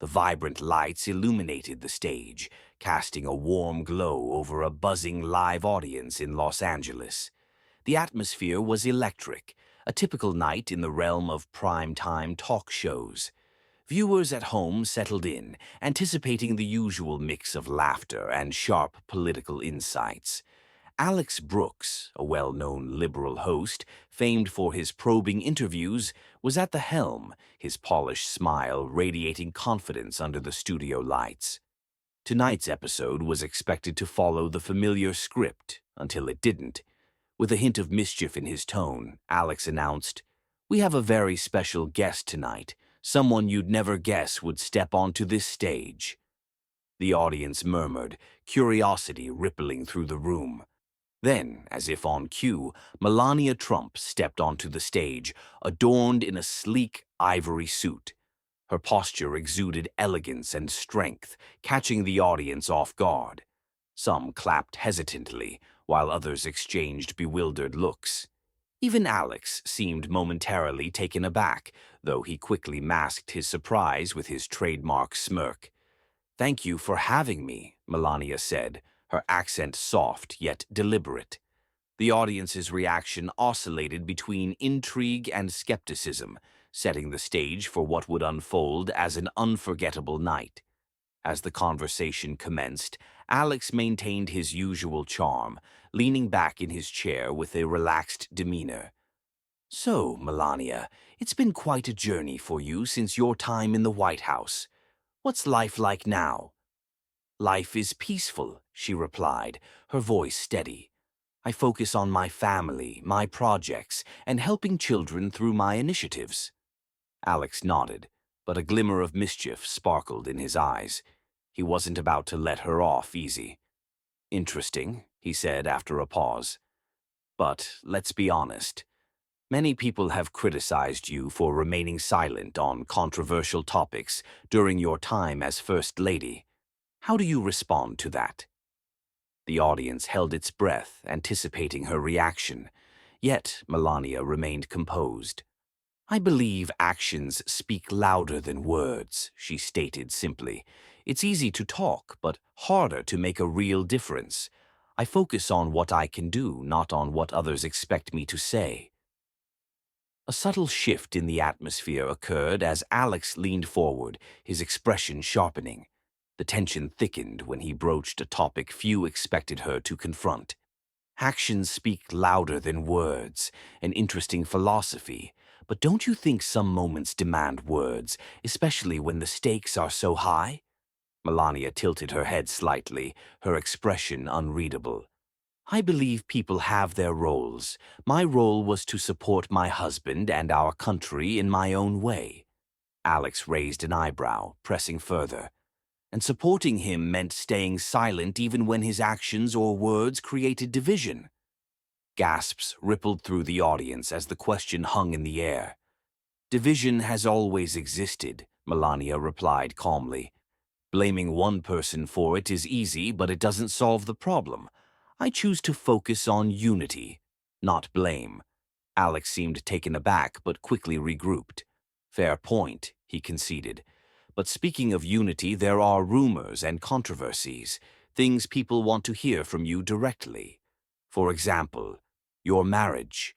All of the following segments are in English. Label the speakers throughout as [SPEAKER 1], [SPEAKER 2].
[SPEAKER 1] The vibrant lights illuminated the stage, casting a warm glow over a buzzing live audience in Los Angeles. The atmosphere was electric, a typical night in the realm of prime-time talk shows. Viewers at home settled in, anticipating the usual mix of laughter and sharp political insights. Alex Brooks, a well-known liberal host, famed for his probing interviews, was at the helm, his polished smile radiating confidence under the studio lights. Tonight's episode was expected to follow the familiar script, until it didn't. With a hint of mischief in his tone, Alex announced, "We have a very special guest tonight, someone you'd never guess would step onto this stage." The audience murmured, curiosity rippling through the room. Then, as if on cue, Melania Trump stepped onto the stage, adorned in a sleek ivory suit. Her posture exuded elegance and strength, catching the audience off guard. Some clapped hesitantly, while others exchanged bewildered looks. Even Alex seemed momentarily taken aback, though he quickly masked his surprise with his trademark smirk. "Thank you for having me," Melania said, her accent soft yet deliberate. The audience's reaction oscillated between intrigue and skepticism, setting the stage for what would unfold as an unforgettable night. As the conversation commenced, Alex maintained his usual charm, leaning back in his chair with a relaxed demeanor. "So, Melania, it's been quite a journey for you since your time in the White House. What's life like now?" "Life is peaceful," she replied, her voice steady. "I focus on my family, my projects, and helping children through my initiatives." Alex nodded, but a glimmer of mischief sparkled in his eyes. He wasn't about to let her off easy. "Interesting," he said after a pause. "But let's be honest. Many people have criticized you for remaining silent on controversial topics during your time as First Lady. How do you respond to that?" The audience held its breath, anticipating her reaction. Yet Melania remained composed. "I believe actions speak louder than words," she stated simply. "It's easy to talk, but harder to make a real difference. I focus on what I can do, not on what others expect me to say." A subtle shift in the atmosphere occurred as Alex leaned forward, his expression sharpening. The tension thickened when he broached a topic few expected her to confront. "Actions speak louder than words, an interesting philosophy. But don't you think some moments demand words, especially when the stakes are so high?" Melania tilted her head slightly, her expression unreadable. "I believe people have their roles. My role was to support my husband and our country in my own way." Alex raised an eyebrow, pressing further. "And supporting him meant staying silent even when his actions or words created division." Gasps rippled through the audience as the question hung in the air. "Division has always existed," Melania replied calmly. "Blaming one person for it is easy, but it doesn't solve the problem. I choose to focus on unity, not blame." Alex seemed taken aback but quickly regrouped. "Fair point," he conceded. "But speaking of unity, there are rumors and controversies, things people want to hear from you directly. For example, your marriage."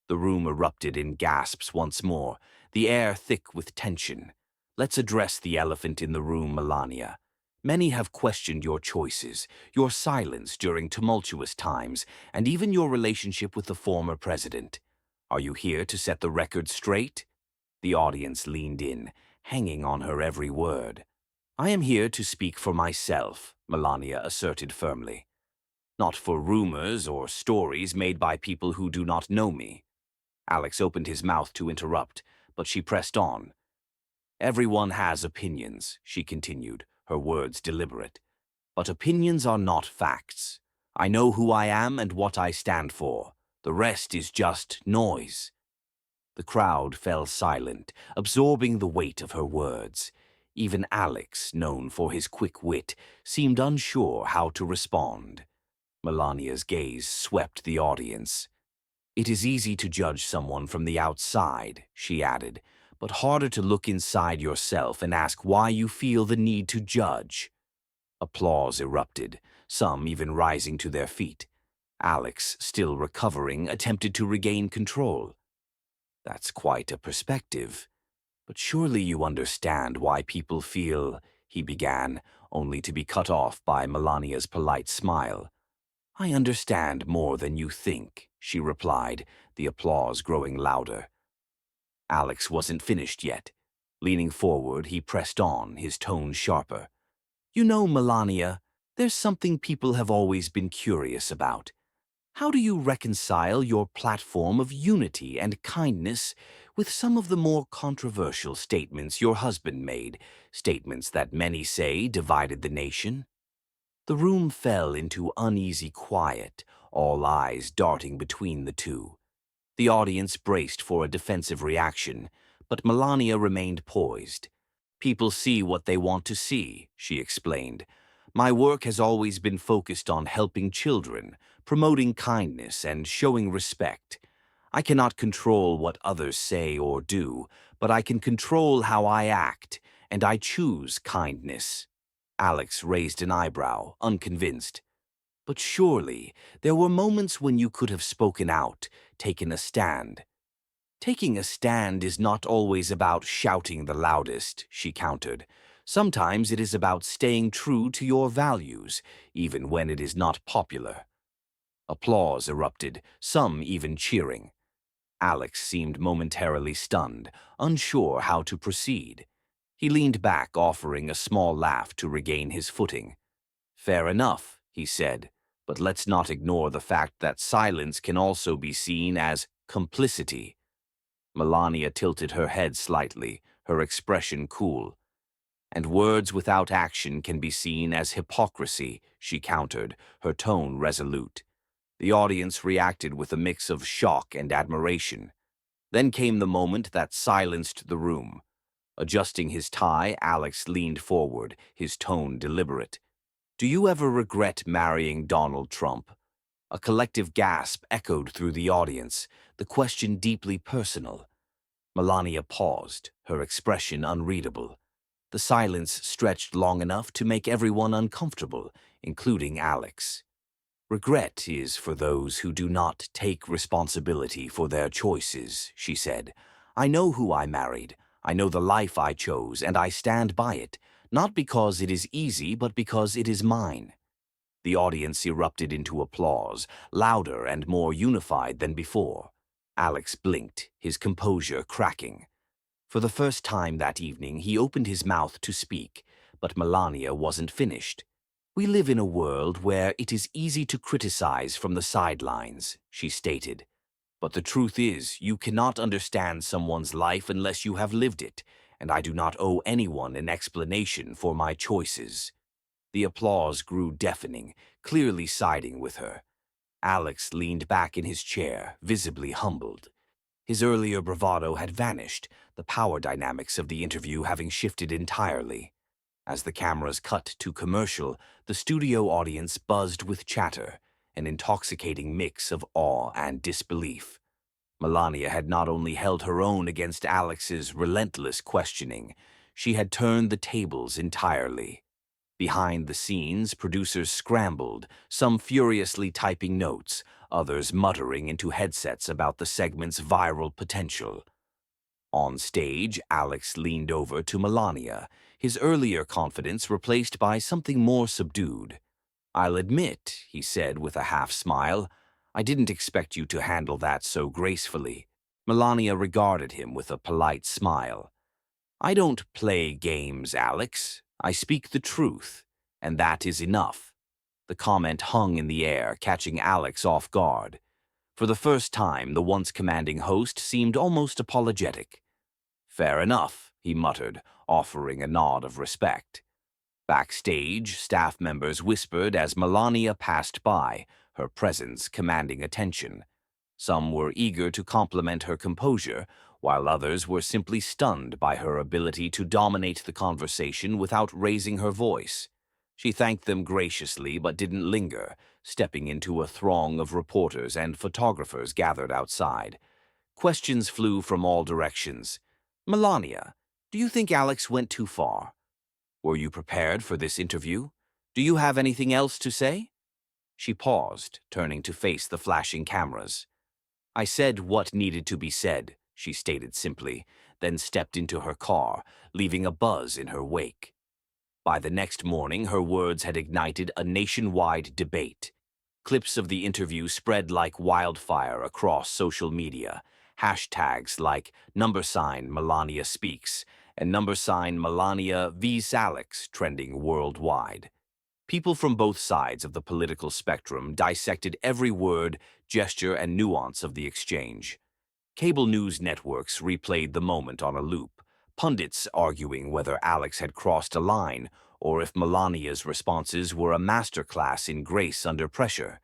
[SPEAKER 1] The room erupted in gasps once more, the air thick with tension. "Let's address the elephant in the room, Melania. Many have questioned your choices, your silence during tumultuous times, and even your relationship with the former president. Are you here to set the record straight?" The audience leaned in, hanging on her every word. "I am here to speak for myself," Melania asserted firmly. "Not for rumors or stories made by people who do not know me." Alex opened his mouth to interrupt, but she pressed on. "Everyone has opinions," she continued, her words deliberate. "But opinions are not facts. I know who I am and what I stand for. The rest is just noise." The crowd fell silent, absorbing the weight of her words. Even Alex, known for his quick wit, seemed unsure how to respond. Melania's gaze swept the audience. "It is easy to judge someone from the outside," she added, but harder to look inside yourself and ask why you feel the need to judge. Applause erupted, some even rising to their feet. Alex, still recovering, attempted to regain control. That's quite a perspective. But surely you understand why people feel, he began, only to be cut off by Melania's polite smile. I understand more than you think, she replied, the applause growing louder. Alex wasn't finished yet. Leaning forward, he pressed on, his tone sharper. You know, Melania, there's something people have always been curious about. How do you reconcile your platform of unity and kindness with some of the more controversial statements your husband made, statements that many say divided the nation? The room fell into uneasy quiet, all eyes darting between the two. The audience braced for a defensive reaction, but Melania remained poised. People see what they want to see, she explained. My work has always been focused on helping children, promoting kindness, and showing respect. I cannot control what others say or do, but I can control how I act, and I choose kindness. Alex raised an eyebrow, unconvinced. But surely, there were moments when you could have spoken out, taken a stand. Taking a stand is not always about shouting the loudest, she countered. Sometimes it is about staying true to your values, even when it is not popular. Applause erupted, some even cheering. Alex seemed momentarily stunned, unsure how to proceed. He leaned back, offering a small laugh to regain his footing. Fair enough, he said, but let's not ignore the fact that silence can also be seen as complicity. Melania tilted her head slightly, her expression cool. And words without action can be seen as hypocrisy, she countered, her tone resolute. The audience reacted with a mix of shock and admiration. Then came the moment that silenced the room. Adjusting his tie, Alex leaned forward, his tone deliberate. Do you ever regret marrying Donald Trump? A collective gasp echoed through the audience, the question deeply personal. Melania paused, her expression unreadable. The silence stretched long enough to make everyone uncomfortable, including Alex. Regret is for those who do not take responsibility for their choices, she said. I know who I married. I know the life I chose, and I stand by it, not because it is easy, but because it is mine. The audience erupted into applause, louder and more unified than before. Alex blinked, his composure cracking. For the first time that evening, he opened his mouth to speak, but Melania wasn't finished. We live in a world where it is easy to criticize from the sidelines, she stated. But the truth is, you cannot understand someone's life unless you have lived it, and I do not owe anyone an explanation for my choices. The applause grew deafening, clearly siding with her. Alex leaned back in his chair, visibly humbled. His earlier bravado had vanished, the power dynamics of the interview having shifted entirely. As the cameras cut to commercial, the studio audience buzzed with chatter, an intoxicating mix of awe and disbelief. Melania had not only held her own against Alex's relentless questioning, she had turned the tables entirely. Behind the scenes, producers scrambled, some furiously typing notes, others muttering into headsets about the segment's viral potential. On stage, Alex leaned over to Melania, his earlier confidence replaced by something more subdued. I'll admit, he said with a half-smile, I didn't expect you to handle that so gracefully. Melania regarded him with a polite smile. I don't play games, Alex. I speak the truth, and that is enough. The comment hung in the air, catching Alex off guard. For the first time, the once commanding host seemed almost apologetic. Fair enough, he muttered, offering a nod of respect. Backstage, staff members whispered as Melania passed by, her presence commanding attention. Some were eager to compliment her composure, while others were simply stunned by her ability to dominate the conversation without raising her voice. She thanked them graciously but didn't linger, stepping into a throng of reporters and photographers gathered outside. Questions flew from all directions. Melania, do you think Alex went too far? Were you prepared for this interview? Do you have anything else to say? She paused, turning to face the flashing cameras. I said what needed to be said, she stated simply, then stepped into her car, leaving a buzz in her wake. By the next morning, her words had ignited a nationwide debate. Clips of the interview spread like wildfire across social media. Hashtags like #Melania Speaks and #Melania vs Alex trending worldwide. People from both sides of the political spectrum dissected every word, gesture, and nuance of the exchange. Cable news networks replayed the moment on a loop, pundits arguing whether Alex had crossed a line or if Melania's responses were a masterclass in grace under pressure.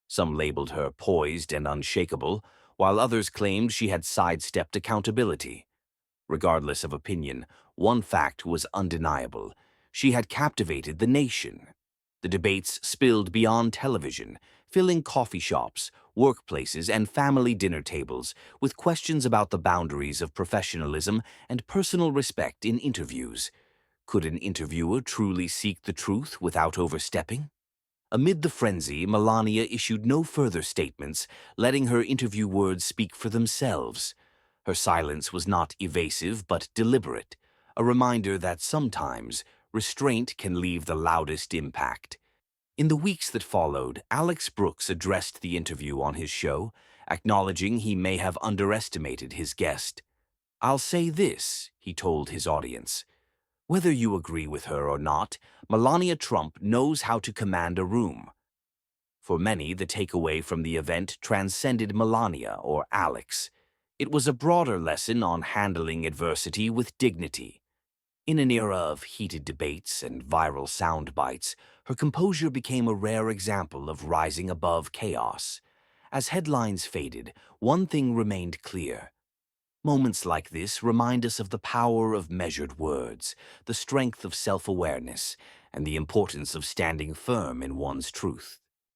[SPEAKER 1] Some labeled her poised and unshakable, while others claimed she had sidestepped accountability. Regardless of opinion, one fact was undeniable. She had captivated the nation. The debates spilled beyond television, filling coffee shops, workplaces, and family dinner tables with questions about the boundaries of professionalism and personal respect in interviews. Could an interviewer truly seek the truth without overstepping? Amid the frenzy, Melania issued no further statements, letting her interview words speak for themselves. Her silence was not evasive but deliberate, a reminder that sometimes restraint can leave the loudest impact. In the weeks that followed, Alex Brooks addressed the interview on his show, acknowledging he may have underestimated his guest. "I'll say this," he told his audience. "Whether you agree with her or not, Melania Trump knows how to command a room." For many, the takeaway from the event transcended Melania or Alex. It was a broader lesson on handling adversity with dignity. In an era of heated debates and viral sound bites, her composure became a rare example of rising above chaos. As headlines faded, one thing remained clear. Moments like this remind us of the power of measured words, the strength of self-awareness, and the importance of standing firm in one's truth.